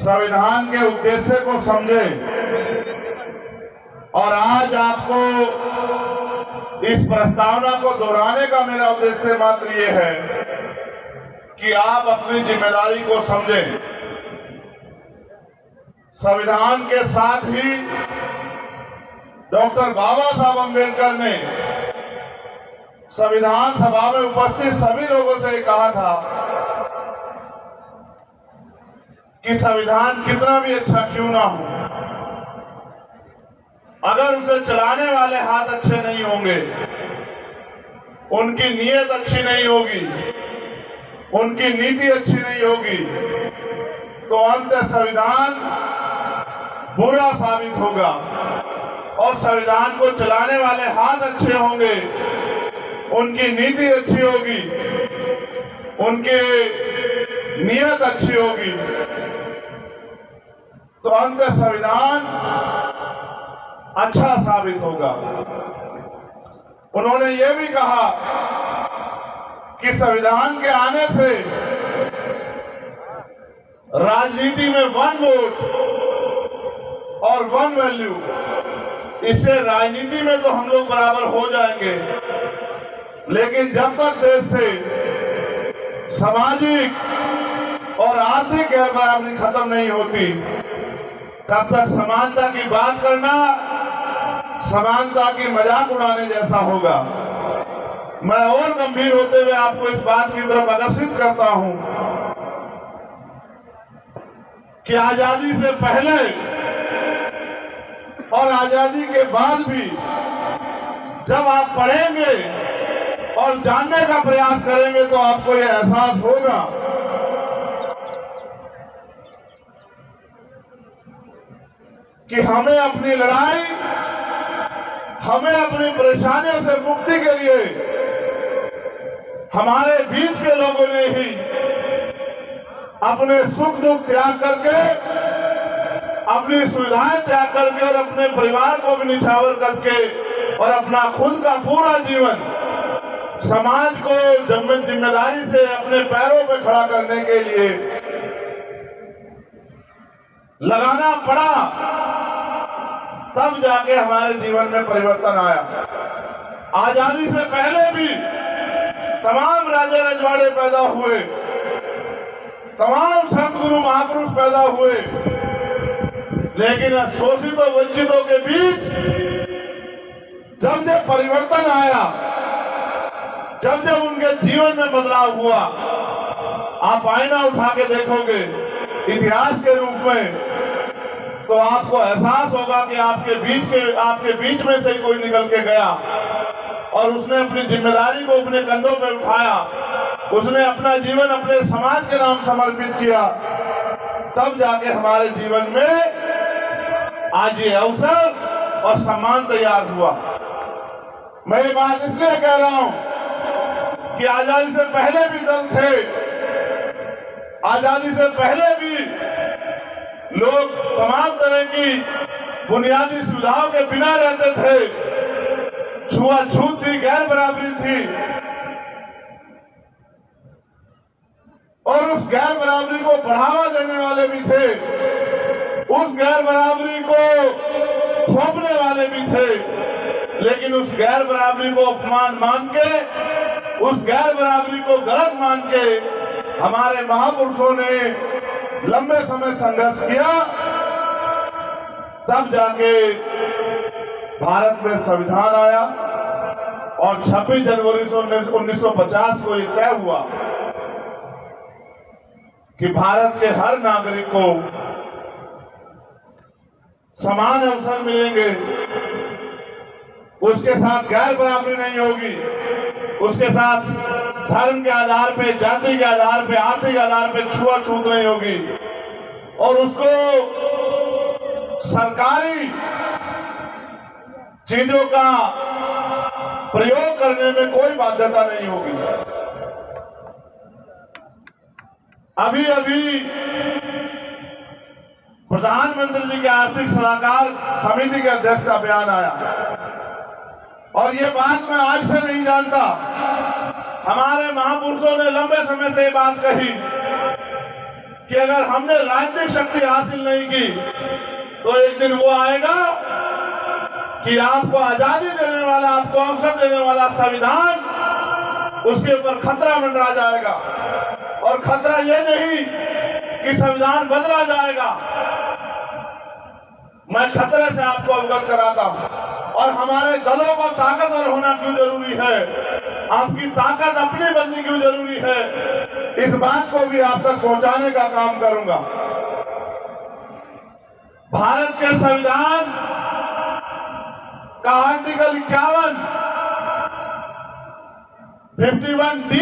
संविधान के उद्देश्य को समझे। और आज आपको इस प्रस्तावना को दोहराने का मेरा उद्देश्य मात्र ये है कि आप अपनी जिम्मेदारी को समझें। संविधान के साथ ही डॉक्टर बाबा साहब अम्बेडकर ने संविधान सभा में उपस्थित सभी लोगों से कहा था कि संविधान कितना भी अच्छा क्यों ना हो, अगर उसे चलाने वाले हाथ अच्छे नहीं होंगे, उनकी नीयत अच्छी नहीं होगी, उनकी नीति अच्छी नहीं होगी, तो अंत संविधान बुरा साबित होगा। और संविधान को चलाने वाले हाथ अच्छे होंगे, उनकी नीति अच्छी होगी, उनकी नीयत अच्छी होगी, तो अंत संविधान अच्छा साबित होगा। उन्होंने ये भी कहा कि संविधान के आने से राजनीति में वन वोट और वन वैल्यू, इससे राजनीति में तो हम लोग बराबर हो जाएंगे, लेकिन जब तक देश से सामाजिक और आर्थिक गैरबराबरी खत्म नहीं होती, तब तक समानता की बात करना समानता की मजाक उड़ाने जैसा होगा। मैं और गंभीर होते हुए आपको इस बात की तरफ आकर्षित करता हूं कि आजादी से पहले और आजादी के बाद भी जब आप पढ़ेंगे और जानने का प्रयास करेंगे तो आपको यह एहसास होगा कि हमें अपनी लड़ाई, हमें अपनी परेशानियों से मुक्ति के लिए हमारे बीच के लोगों ने ही अपने सुख दुख त्याग करके, अपनी सुविधाएं त्याग करके और अपने परिवार को भी निछावर करके और अपना खुद का पूरा जीवन समाज को जिम्मेदारी से अपने पैरों पर खड़ा करने के लिए लगाना पड़ा, तब जाके हमारे जीवन में परिवर्तन आया। आजादी से पहले भी तमाम राजा रजवाड़े पैदा हुए, तमाम संत गुरु महापुरुष पैदा हुए, लेकिन शोषित और वंचितों के बीच जब जब परिवर्तन आया, जब जब उनके जीवन में बदलाव हुआ, आप आईना उठा के देखोगे इतिहास के रूप में, तो आपको एहसास होगा कि आपके बीच में से कोई निकल के गया और उसने अपनी जिम्मेदारी को अपने कंधों पर उठाया, उसने अपना जीवन अपने समाज के नाम समर्पित किया, तब जाके हमारे जीवन में आज ये अवसर और सम्मान तैयार हुआ। मैं ये बात इसलिए कह रहा हूं कि आजादी से पहले भी दल थे, आजादी से पहले भी लोग तमाम तरह की बुनियादी सुविधाओं के बिना रहते थे, छुआछूत थी, गैर बराबरी थी, और उस गैर बराबरी को बढ़ावा देने वाले भी थे, उस गैर बराबरी को थोपने वाले भी थे, लेकिन उस गैर बराबरी को अपमान मान के, उस गैर बराबरी को गलत मान के हमारे महापुरुषों ने लंबे समय संघर्ष किया, तब जाके भारत में संविधान आया और 26 जनवरी 1950 को यह तय हुआ कि भारत के हर नागरिक को समान अवसर मिलेंगे, उसके साथ गैर बराबरी नहीं होगी, उसके साथ धर्म के आधार पे, जाति के आधार पे, आर्थिक आधार पे छुआछूत नहीं होगी, और उसको सरकारी चीजों का प्रयोग करने में कोई बाध्यता नहीं होगी। अभी अभी प्रधानमंत्री जी के आर्थिक सलाहकार समिति के अध्यक्ष का बयान आया, और ये बात मैं आज से नहीं जानता, हमारे महापुरुषों ने लंबे समय से ये बात कही कि अगर हमने राजनीतिक शक्ति हासिल नहीं की तो एक दिन वो आएगा कि आपको आजादी देने वाला, आपको अवसर देने वाला संविधान, उसके ऊपर खतरा मंडरा जाएगा। और खतरा ये नहीं कि संविधान बदला जाएगा, मैं खतरे से आपको अवगत कराता हूं। और हमारे दलों को ताकतवर होना क्यों जरूरी है, आपकी ताकत अपनी बननी क्यों जरूरी है, इस बात को भी आप तक पहुंचाने का काम करूंगा। भारत के संविधान का आर्टिकल 51D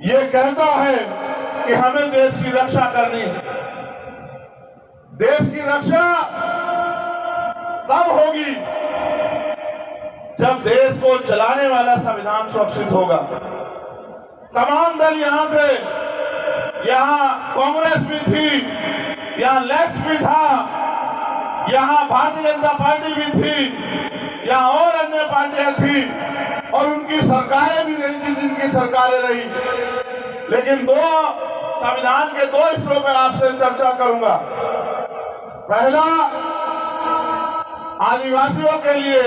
ये कहता है कि हमें देश की रक्षा करनी है। देश की रक्षा तब होगी जब देश को चलाने वाला संविधान सुरक्षित होगा। तमाम दल यहां थे, यहां कांग्रेस भी थी, यहां लेफ्ट भी था, यहां भारतीय जनता पार्टी भी थी, यहां और अन्य पार्टियां थी और उनकी सरकारें भी रही जिनकी सरकारें रही। लेकिन संविधान के दो हिस्सों में आपसे चर्चा करूंगा। पहला, आदिवासियों के लिए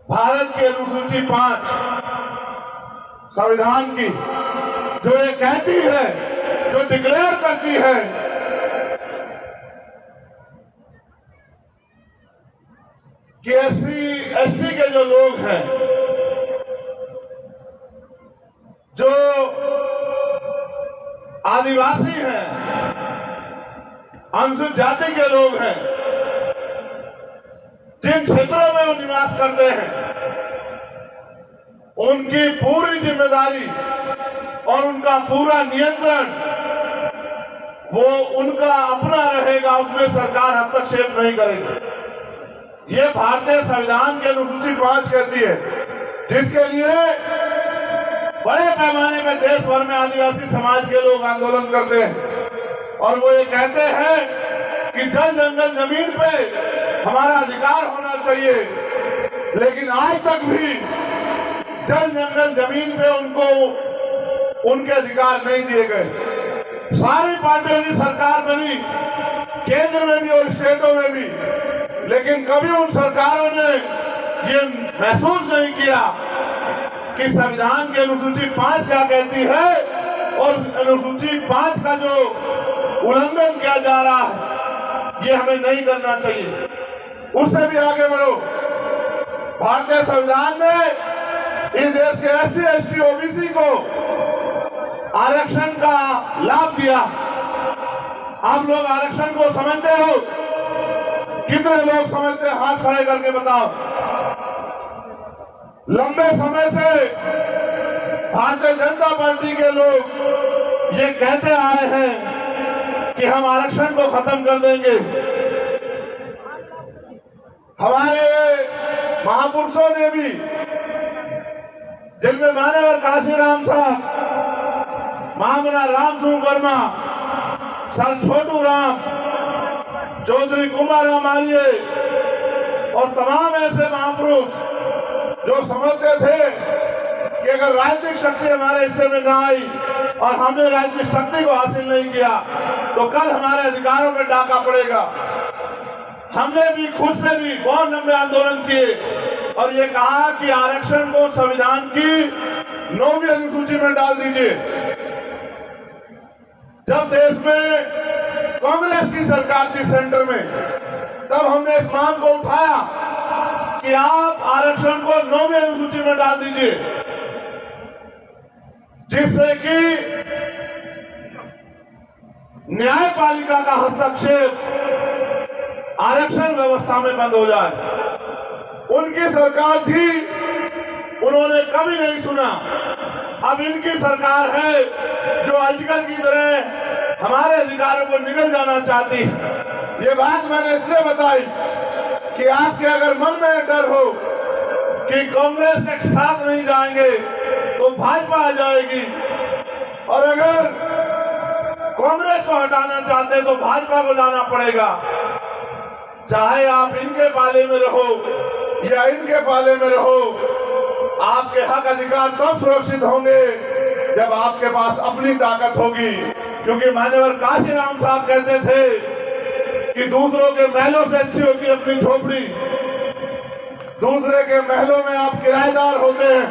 भारत की अनुसूची 5 संविधान की, जो ये कहती है, जो डिक्लेयर करती है कि SC/ST के जो लोग हैं, जो आदिवासी हैं, अनुसूचित जाति के लोग हैं, जिन क्षेत्रों में वो निवास करते हैं, उनकी पूरी जिम्मेदारी और उनका पूरा नियंत्रण वो उनका अपना रहेगा, उसमें सरकार हस्तक्षेप नहीं करेगी। ये भारतीय संविधान की अनुसूची 5 कहती है, जिसके लिए बड़े पैमाने में देश भर में आदिवासी समाज के लोग आंदोलन करते हैं। और वो ये कहते हैं कि जल जंगल जमीन पे हमारा अधिकार होना चाहिए, लेकिन आज तक भी जल जंगल जमीन पे उनको उनके अधिकार नहीं दिए गए। सारी पार्टियों की सरकार बनी, केंद्र में भी और स्टेटों में भी, लेकिन कभी उन सरकारों ने ये महसूस नहीं किया कि संविधान की अनुसूची 5 क्या कहती है और अनुसूची 5 का जो उल्लंघन किया जा रहा है, ये हमें नहीं करना चाहिए। उससे भी आगे बढ़ो। भारतीय संविधान ने इस देश के SC/ST OBC को आरक्षण का लाभ दिया। आप लोग आरक्षण को समझते हो? कितने लोग समझते हैं? हाथ खड़े करके बताओ। लंबे समय से भारतीय जनता पार्टी के लोग ये कहते आए हैं कि हम आरक्षण को खत्म कर देंगे। हमारे महापुरुषों ने भी, जिनमें मान्यवर काशीराम साहब, महामना राम स्वरूप वर्मा, सर छोटू राम, चौधरी कुमाराम आर्य और तमाम ऐसे महापुरुष जो समझते थे कि अगर राजनीतिक शक्ति हमारे हिस्से में न आई और हमने राजनीतिक शक्ति को हासिल नहीं किया तो कल हमारे अधिकारों में डाका पड़ेगा। हमने भी खुद से भी बहुत लंबे आंदोलन किए और ये कहा कि आरक्षण को संविधान की 9वीं अनुसूची में डाल दीजिए। जब देश में कांग्रेस की सरकार थी सेंटर में, तब हमने इस मांग को उठाया कि आप आरक्षण को 9वीं अनुसूची में डाल दीजिए, जिससे कि न्यायपालिका का हस्तक्षेप आरक्षण व्यवस्था में बंद हो जाए। उनकी सरकार थी, उन्होंने कभी नहीं सुना। अब इनकी सरकार है जो अजगर की तरह हमारे अधिकारों को निगल जाना चाहती है। ये बात मैंने इसलिए बताई कि आपके अगर मन में डर हो कि कांग्रेस के साथ नहीं जाएंगे तो भाजपा आ जाएगी, और अगर कांग्रेस को हटाना चाहते हैं तो भाजपा को लाना पड़ेगा। चाहे आप इनके पाले में रहो या इनके पाले में रहो, आपके हक अधिकार तब सुरक्षित होंगे जब आपके पास अपनी ताकत होगी। क्योंकि मान्यवर काशीराम साहब कहते थे कि दूसरों के महलों से अच्छी होती अपनी झोपड़ी। दूसरे के महलों में आप किराएदार होते हैं,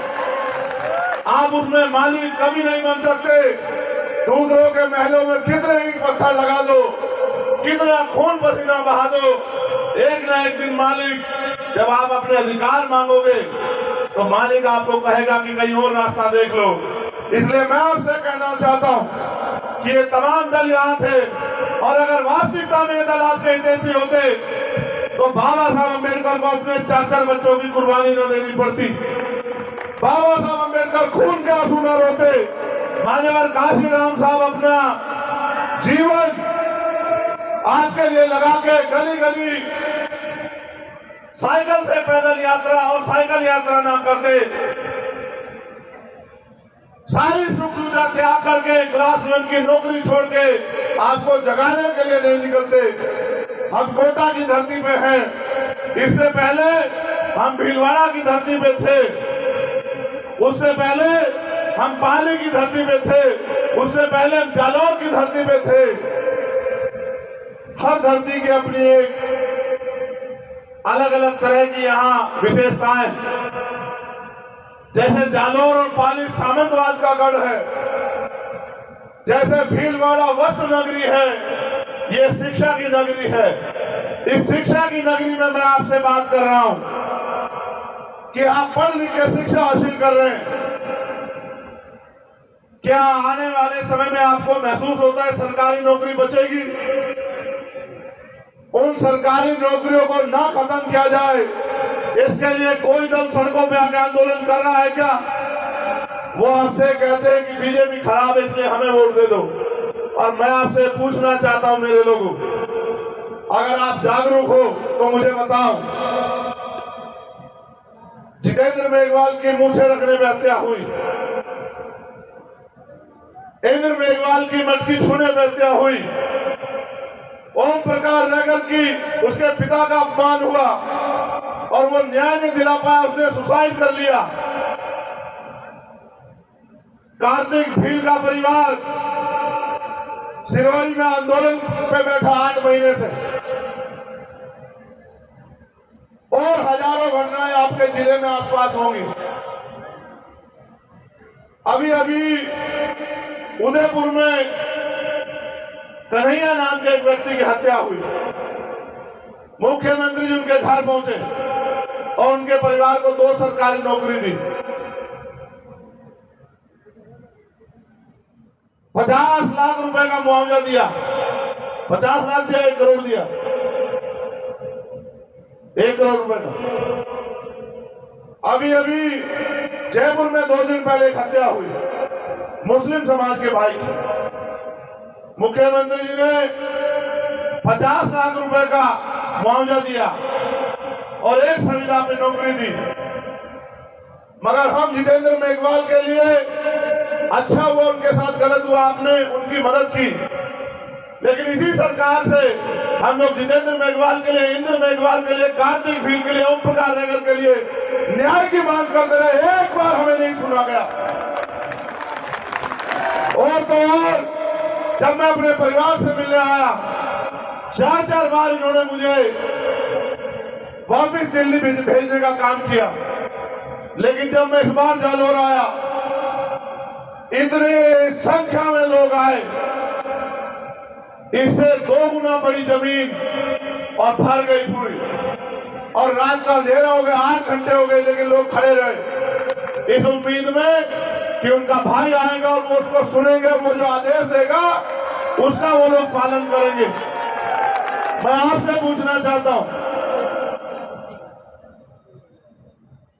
आप उसमें मालिक कभी नहीं बन सकते। दूसरों के महलों में कितने ही पत्थर लगा दो, कितना खून पसीना बहा दो, एक न एक दिन मालिक, जब आप अपने अधिकार मांगोगे तो मालिक आपको कहेगा कि कहीं और रास्ता देख लो। इसलिए मैं आपसे कहना चाहता हूं कि ये तमाम दल यहाँ थे, और अगर वास्तविकता में ये दल आपके हितैषी होते तो बाबा साहब अम्बेडकर को अपने 4 बच्चों की कुर्बानी न देनी पड़ती। बाबा साहब अम्बेडकर खून के आंसू न रोते। मान्यवर काशीराम साहब अपना जीवन आपके लिए लगा के गली गली साइकिल से पैदल यात्रा और साइकिल यात्रा ना करते, सारी सुख सुविधा त्याग करके क्लास 1 की नौकरी छोड़ के आपको जगाने के लिए नहीं निकलते। हम कोटा की धरती पे हैं, इससे पहले हम भीलवाड़ा की धरती पे थे, उससे पहले हम पाली की धरती पे थे, उससे पहले हम जालौर की धरती पे थे। हर धरती की अपनी एक अलग अलग तरह की यहाँ विशेषताएं। जैसे जालौर और पाली सामंतवाद का गढ़ है, जैसे भीलवाड़ा वस्त्र नगरी है, ये शिक्षा की नगरी है। इस शिक्षा की नगरी में मैं आपसे बात कर रहा हूं कि आप पढ़ लिख के शिक्षा हासिल कर रहे हैं। क्या आने वाले समय में आपको महसूस होता है सरकारी नौकरी बचेगी? उन सरकारी नौकरियों को ना खत्म किया जाए, इसके लिए कोई दल सड़कों पे आके आंदोलन कर रहा है क्या? वो आपसे कहते हैं कि बीजेपी खराब है इसलिए हमें वोट दे दो। और मैं आपसे पूछना चाहता हूं मेरे लोगों, अगर आप जागरूक हो तो मुझे बताओ, जितेंद्र मेघवाल की मूछें रखने में हत्या हुई, इंद्र मेघवाल की मटकी छूने में हत्या हुई, ओम प्रकाश नगर की उसके पिता का अपमान हुआ और वो न्याय नहीं दिला पाया, उसने सुसाइड कर लिया। कार्तिक भील का परिवार सिरोही में आंदोलन पे बैठा 8 महीने से, और हजारों घटनाएं आपके जिले में आसपास होंगी। अभी अभी उदयपुर में कन्हैया नाम के एक व्यक्ति की हत्या हुई। मुख्यमंत्री जी उनके घर पहुंचे और उनके परिवार को 2 सरकारी नौकरी दी, 50 लाख रुपए का मुआवजा दिया। 50 लाख दिया, 1 करोड़ दिया, 1 करोड़ रुपए का। अभी अभी जयपुर में 2 दिन पहले एक हत्या हुई मुस्लिम समाज के भाई की। मुख्यमंत्री जी ने 50 लाख रुपए का मुआवजा दिया और 1 संविदा पे नौकरी दी। मगर हम जितेंद्र मेघवाल के लिए अच्छा हुआ, उनके साथ गलत हुआ, आपने उनकी मदद की। लेकिन इसी सरकार से हम लोग जितेंद्र मेघवाल के लिए, इंद्र मेघवाल के लिए, कार्तिक भील के लिए, ओम प्रकाश नगर के लिए न्याय की मांग करते रहे। एक बार हमें नहीं सुना गया। और तो और जब मैं अपने परिवार से मिलने आया, 4 बार इन्होंने मुझे वापिस दिल्ली भेजने का काम किया। लेकिन जब मैं इस बार जालौर आया, इतने संख्या में लोग आए, इससे 2 गुना बड़ी जमीन और भर गई पूरी। और रात का अंधेरा हो गया, 8 घंटे हो गए, लेकिन लोग खड़े रहे इस उम्मीद में कि उनका भाई आएगा और वो उसको सुनेंगे, वो जो आदेश देगा उसका वो लोग पालन करेंगे। मैं आपसे पूछना चाहता हूं,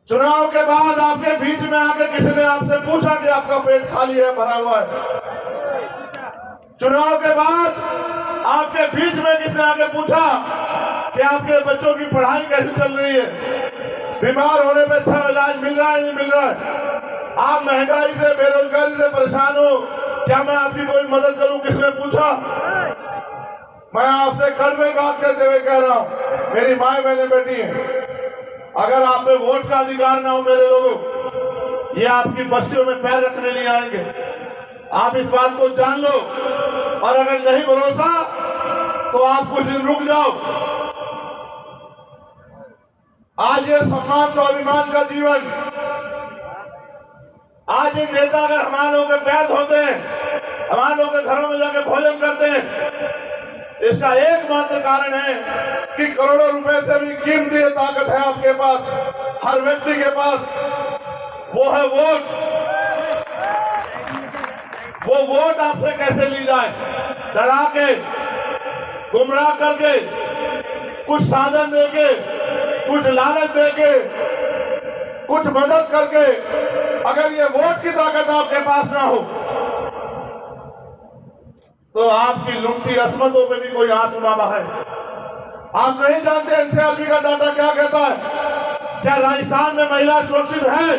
चुनाव के बाद आपके बीच में आके किसी ने आपसे पूछा कि आपका पेट खाली है, भरा हुआ है? चुनाव के बाद आपके बीच में किसने आके पूछा कि आपके बच्चों की पढ़ाई कैसी चल रही है, बीमार होने पे अच्छा इलाज मिल रहा है नहीं मिल रहा है, आप महंगाई से, बेरोजगारी से परेशान हो, क्या मैं आपकी कोई मदद करूं? किसने पूछा? मैं आपसे कड़वे बात करते हुए कह रहा हूं, मेरी माए बहने बेटी है, अगर आप में वोट का अधिकार ना हो मेरे लोगों, ये आपकी बस्तियों में पैर रखने नहीं आएंगे। आप इस बात को जान लो, और अगर नहीं भरोसा तो आप कुछ दिन रुक जाओ। आज ये सम्मान स्वाभिमान का जीवन, आज ये नेता अगर हमारे लोगों के पैर धोते हैं, हमारे लोगों के घरों में जाके भोजन करते हैं, इसका एकमात्र कारण है कि करोड़ों रुपए से भी कीमती ताकत है आपके पास, हर व्यक्ति के पास, वो है वोट। वो वोट आपसे कैसे ली जाए? डरा के, गुमराह करके, कुछ साधन देके, कुछ लालच देके, कुछ मदद करके। अगर ये वोट की ताकत आपके पास ना हो तो आपकी लुटती असमतों पे भी कोई आंसू ना बहाए। आप नहीं जानते एनसीआरबी का डाटा क्या कहता है? क्या राजस्थान में महिला सुरक्षित है?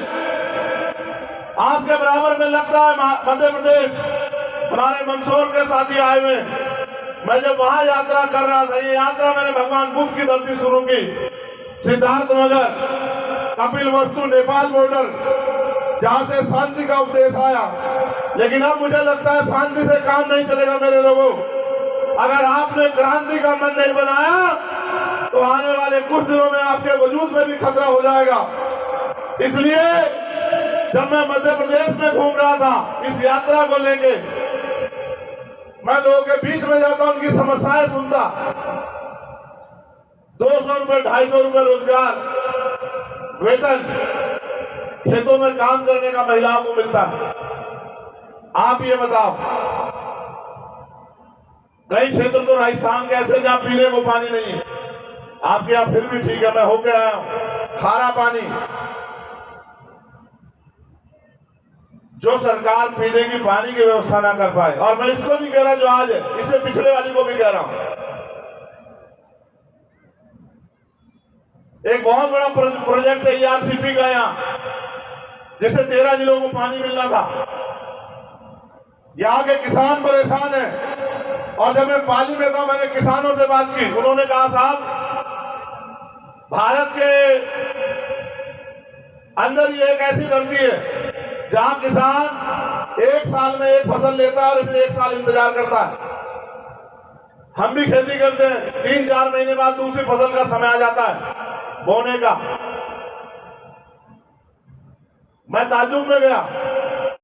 आपके बराबर में लगता है मध्य प्रदेश। हमारे मंदसौर के साथी आए हुए, मैं जब वहां यात्रा कर रहा था, ये यात्रा मैंने भगवान बुद्ध की धरती शुरू की, सिद्धार्थनगर, कपिलवस्तु, नेपाल बॉर्डर, जहां से शांति का उपदेश आया। लेकिन अब मुझे लगता है शांति से काम नहीं चलेगा मेरे लोगों। अगर आपने क्रांति का मन नहीं बनाया तो आने वाले कुछ दिनों में आपके वजूद में भी खतरा हो जाएगा। इसलिए जब मैं मध्य प्रदेश में घूम रहा था इस यात्रा को लेके, मैं लोगों के बीच में जाता, उनकी समस्याएं सुनता। 200 रुपए 250 रुपए रोजगार, वेतन खेतों में काम करने का महिलाओं को मिलता है। आप ये बताओ, कई क्षेत्र तो राजस्थान के ऐसे जहां पीने को पानी नहीं है, आपके यहां फिर भी ठीक है। मैं होके आया हूं, खारा पानी। जो सरकार पीने की पानी की व्यवस्था ना कर पाए, और मैं इसको नहीं कह रहा जो आज है, इससे पिछले वाली को भी कह रहा हूं। एक बहुत बड़ा प्रोजेक्ट है ERCP का यहाँ, जिससे 13 जिलों को पानी मिलना था। यहाँ के किसान परेशान हैं, और जब मैं पाली में था मैंने किसानों से बात की। उन्होंने कहा, साहब, भारत के अंदर ये एक ऐसी धरती है जहां किसान एक साल में एक फसल लेता है और फिर एक साल इंतजार करता है। हम भी खेती करते हैं, 3-4 महीने बाद दूसरी फसल का समय आ जाता है बोने का। मैं ताज्जुब में गया,